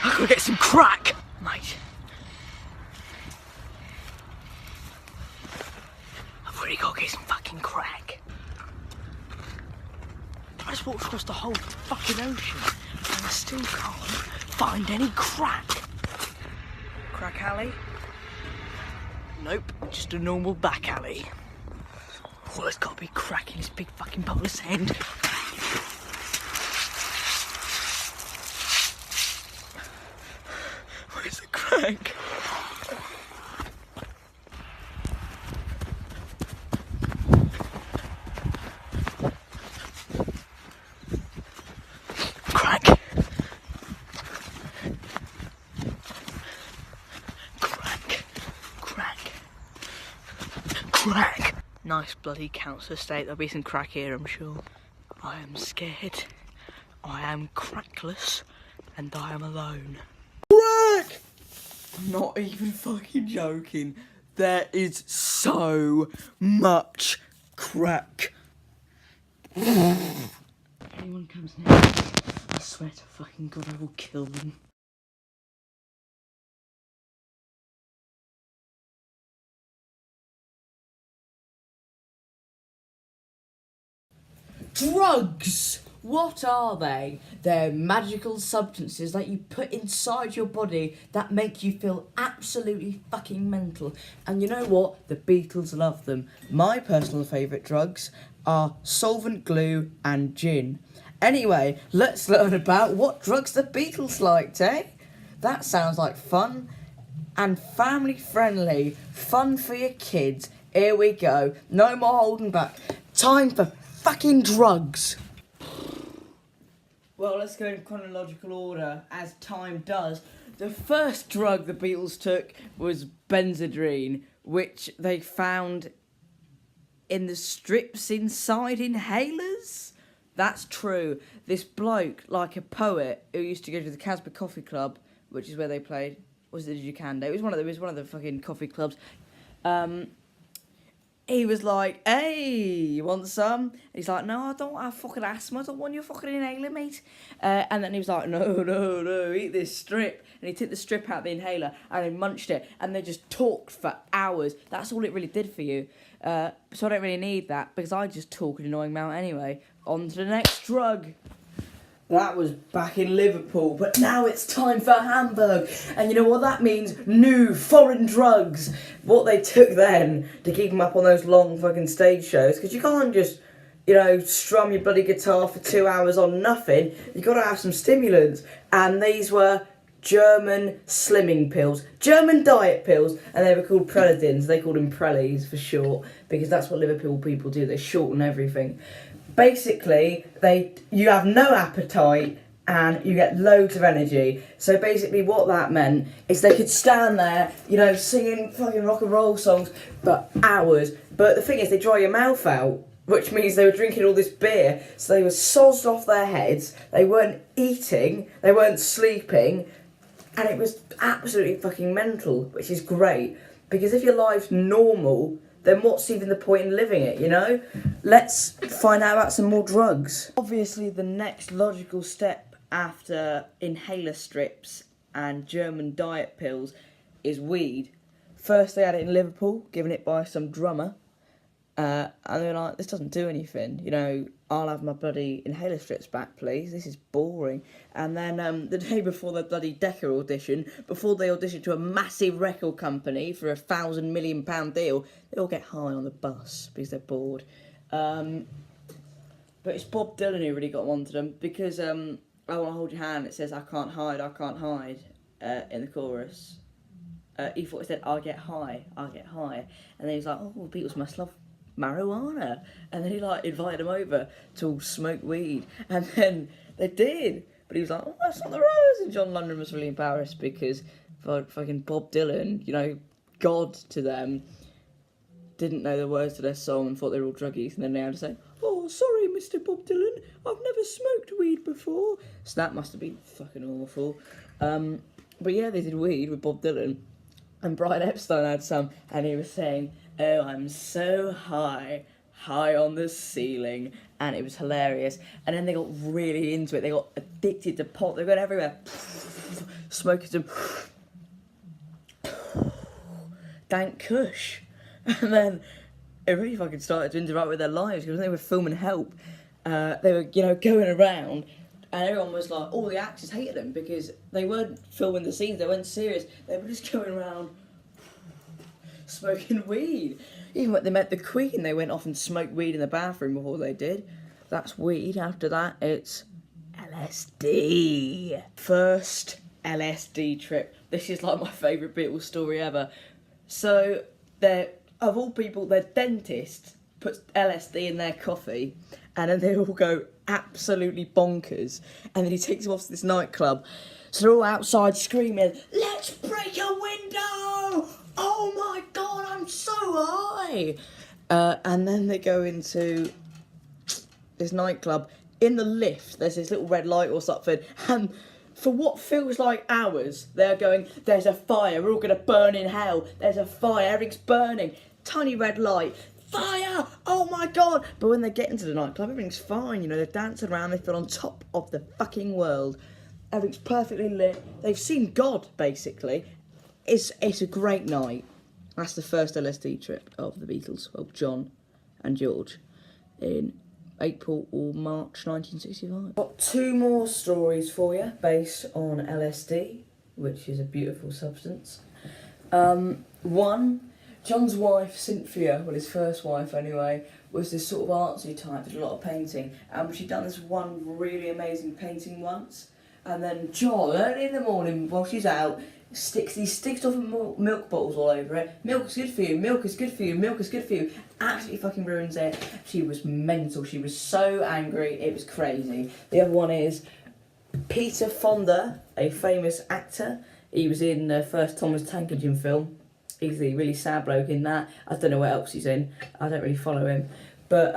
I've got to get some crack, mate. I've really got to get some fucking crack. I just walked across the whole fucking ocean and I still can't find any crack. Crack alley? Nope, just a normal back alley. Oh, there's got to be crack in this big fucking bowl of sand. Where's the crack? Crack. Crack. Crack. Crack. Nice bloody council estate. There'll be some crack here, I'm sure. I am scared. I am crackless. And I am alone. Crack! I'm not even fucking joking. There is so much crack. If anyone comes near me, I swear to fucking God I will kill them. Drugs! What are they? They're magical substances that you put inside your body that make you feel absolutely fucking mental. And you know what? The Beatles love them. My personal favourite drugs are solvent glue and gin. Anyway, let's learn about what drugs the Beatles liked, eh? That sounds like fun and family friendly. Fun for your kids. Here we go. No more holding back. Time for fucking drugs. Well, let's go in chronological order, as time does. The first drug the Beatles took was Benzedrine, which they found in the strips inside inhalers. That's true. This bloke, like a poet, who used to go to the Casbah Coffee Club, which is where they played, was it the Ducando? It was one of the fucking coffee clubs. He was like, hey, you want some? And he's like, no, I don't have fucking asthma. I don't want your fucking inhaler, mate. And then he was like, no, eat this strip. And he took the strip out of the inhaler and he munched it. And they just talked for hours. That's all it really did for you. So I don't really need that because I just talk an annoying amount anyway. On to the next drug. That was back in Liverpool, but now it's time for Hamburg. And you know what that means? New foreign drugs. What they took then to keep them up on those long fucking stage shows, because you can't just, you know, strum your bloody guitar for 2 hours on nothing. You got to have some stimulants. And these were German slimming pills, German diet pills, and they were called Preladins. They called them Prellies for short, because that's what Liverpool people do. They shorten everything. Basically, you have no appetite and you get loads of energy. So basically what that meant is they could stand there, you know, singing fucking rock and roll songs for hours. But the thing is, they dry your mouth out, which means they were drinking all this beer. So they were sozzed off their heads. They weren't eating. They weren't sleeping. And it was absolutely fucking mental, which is great. Because if your life's normal, then what's even the point in living it, you know? Let's find out about some more drugs. Obviously, the next logical step after inhaler strips and German diet pills is weed. First, they had it in Liverpool, given it by some drummer. And they were like, this doesn't do anything. You know, I'll have my bloody inhaler strips back, please. This is boring. And then the day before the bloody Decca audition, before they auditioned to a massive record company for a £1,000 million deal, they all get high on the bus because they're bored. But it's Bob Dylan who really got onto them because I Want to Hold Your Hand, it says, I can't hide, in the chorus. He thought it said, I'll get high. And then he was like, oh, Beatles must love marijuana. And then he like invited them over to all smoke weed. And then they did. But he was like, oh, that's not the rose. And John London was really embarrassed because fucking Bob Dylan, you know, God to them, didn't know the words to their song and thought they were all druggies. And then they had to say, oh, sorry, Mr. Bob Dylan, I've never smoked weed before. So that must have been fucking awful. But yeah, they did weed with Bob Dylan. And Brian Epstein had some, and he was saying, oh, I'm so high on the ceiling, and it was hilarious. And then they got really into it. They got addicted to pot. They went everywhere, smoking some dank kush. And then it really fucking started to interact with their lives, because when they were filming Help, they were, you know, going around, and everyone was like, all the actors hated them because they weren't filming the scenes, they weren't serious, they were just going around smoking weed. Even when they met the Queen, they went off and smoked weed in the bathroom before they did. That's weed. After that, it's LSD. First LSD trip. This is like my favourite Beatles story ever. So, of all people, their dentist puts LSD in their coffee, and then they all go absolutely bonkers. And then he takes them off to this nightclub. So they're all outside screaming, "Let's break a window! Oh my God, I'm so high!" And then they go into this nightclub. In the lift, there's this little red light or something, and for what feels like hours, they're going, "There's a fire, we're all going to burn in hell. There's a fire, everything's burning. Tiny red light. Fire! Oh my God!" But when they get into the nightclub, everything's fine. You know, they're dancing around, they feel on top of the fucking world. Everything's perfectly lit. They've seen God, basically. It's a great night. That's the first LSD trip of the Beatles, of John and George, in April or March 1965. Got two more stories for you based on LSD, which is a beautiful substance. One, John's wife, Cynthia, well, his first wife anyway, was this sort of artsy type, did a lot of painting, and she'd done this one really amazing painting once, and then John, early in the morning while she's out, sticks these sticks off milk bottles all over it. "Milk is good for you, milk is good for you, milk is good for you." Absolutely fucking ruins it. She was mental, she was so angry, it was crazy. The other one is Peter Fonda, a famous actor. He was in the first Thomas Tank Engine film. He's the really sad bloke in that. I don't know what else he's in, I don't really follow him. But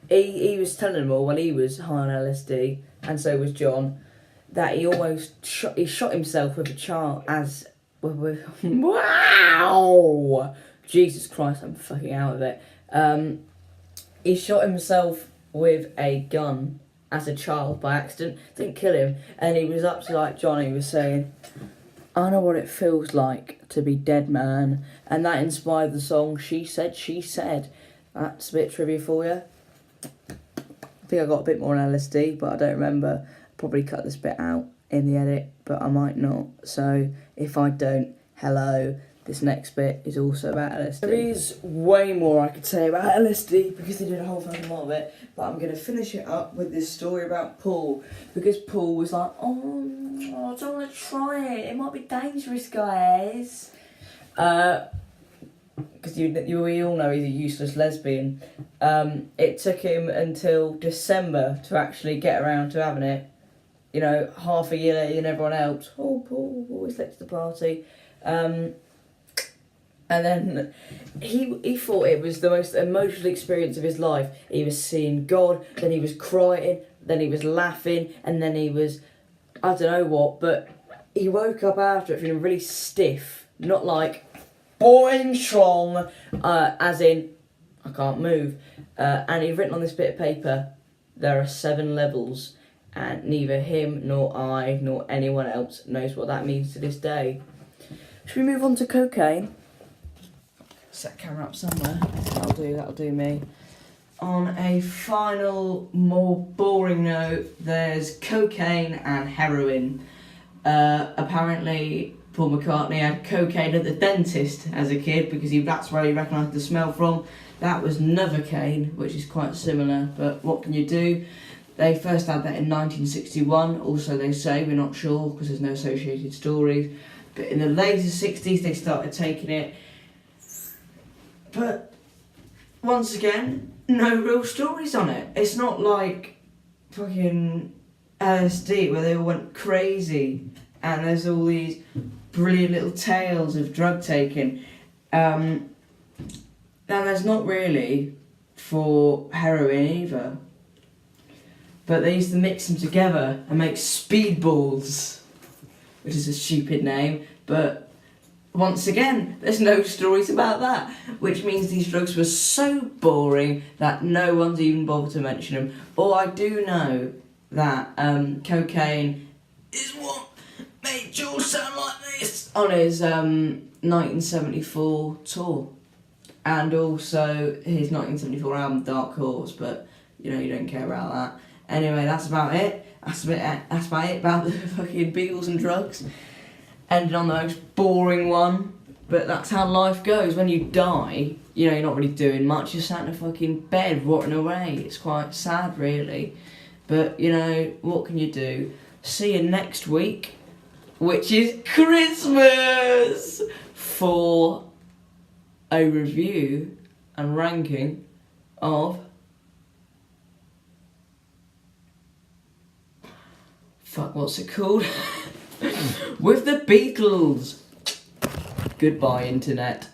he was telling them all when he was high on LSD, and so was John, that he almost shot himself with a child as... Wow! Jesus Christ, I'm fucking out of it. He shot himself with a gun as a child by accident. Didn't kill him. And he was up to, like, Johnny was saying, "I know what it feels like to be dead, man." And that inspired the song She Said, She Said. That's a bit of trivia for you. I think I got a bit more on LSD, but I don't remember. Probably cut this bit out in the edit, but I might not. So if I don't, hello, this next bit is also about LSD. There is way more I could say about LSD because they did a whole fucking lot of it, but I'm going to finish it up with this story about Paul, because Paul was like, "Oh, I don't want to try it, it might be dangerous, guys." Because we all know he's a useless lesbian. It took him until December to actually get around to having it. You know, half a year later than everyone else. "Oh, Paul, always late to the party." And then he thought it was the most emotional experience of his life. He was seeing God, then he was crying, then he was laughing, and then he was, I don't know what, but he woke up after it feeling really stiff, not like boing strong, as in I can't move. And he'd written on this bit of paper, "There are 7 levels, and neither him nor I nor anyone else knows what that means to this day." Should we move on to cocaine? Set the camera up somewhere. That'll do me. On a final, more boring note, there's cocaine and heroin. Apparently, Paul McCartney had cocaine at the dentist as a kid because that's where he recognised the smell from. That was Novocaine, which is quite similar, but what can you do? They first had that in 1961, also they say, we're not sure because there's no associated stories. But in the later 60s they started taking it. But once again, no real stories on it. It's not like fucking LSD where they all went crazy and there's all these brilliant little tales of drug taking. Now there's not really for heroin either. But they used to mix them together and make speedballs, which is a stupid name, but once again, there's no stories about that, which means these drugs were so boring that no one's even bothered to mention them. Or I do know that cocaine is what made Jules sound like this on his 1974 tour, and also his 1974 album Dark Horse. But you know, you don't care about that. Anyway, that's about it. That's about it about the fucking Beatles and drugs. Ended on the most boring one, but that's how life goes. When you die, you know, you're not really doing much. You're sat in a fucking bed rotting away. It's quite sad, really. But, you know, what can you do? See you next week, which is Christmas, for a review and ranking of... Fuck, what's it called? With the Beatles. Goodbye, internet.